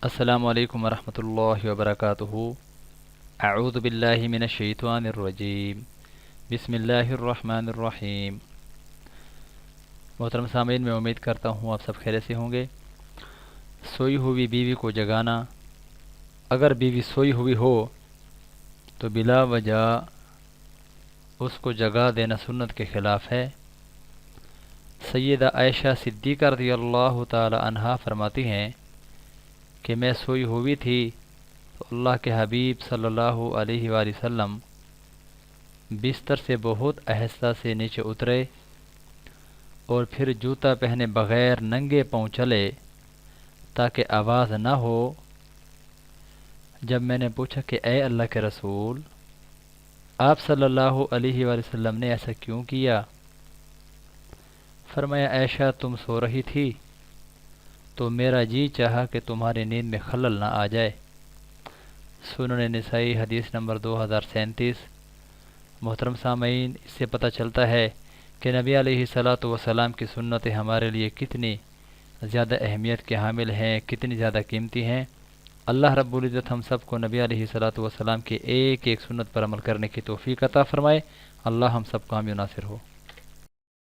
السلام علیکم ورحمۃ اللہ وبرکاتہ۔ اعوذ باللہ من الشیطان الرجیم، بسم اللہ الرحمن الرحیم۔ محترم سامعین، میں امید کرتا ہوں آپ سب خیریت سے ہوں گے۔ سوئی ہوئی بیوی کو جگانا، اگر بیوی سوئی ہوئی ہو تو بلا وجہ اس کو جگا دینا سنت کے خلاف ہے۔ سیدہ عائشہ صدیقہ رضی اللہ تعالی عنہا فرماتی ہیں کہ میں سوئی ہوئی تھی تو اللہ کے حبیب صلی اللہ علیہ وآلہ وسلم بستر سے بہت آہستہ سے نیچے اترے اور پھر جوتا پہنے بغیر ننگے پاؤں چلے تاکہ آواز نہ ہو۔ جب میں نے پوچھا کہ اے اللہ کے رسول، آپ صلی اللہ علیہ وآلہ وسلم نے ایسا کیوں کیا؟ فرمایا، عائشہ تم سو رہی تھی تو میرا جی چاہا کہ تمہاری نیند میں خلل نہ آ جائے۔ سنن نسائی حدیث نمبر 2037۔ محترم سامعین، اس سے پتہ چلتا ہے کہ نبی علیہ الصلاۃ والسلام کی سنتیں ہمارے لیے کتنی زیادہ اہمیت کے حامل ہیں، کتنی زیادہ قیمتی ہیں۔ اللہ رب العزت ہم سب کو نبی علیہ الصلاۃ والسلام کی ایک ایک سنت پر عمل کرنے کی توفیق عطا فرمائے۔ اللہ ہم سب کا حامی و ناصر ہو۔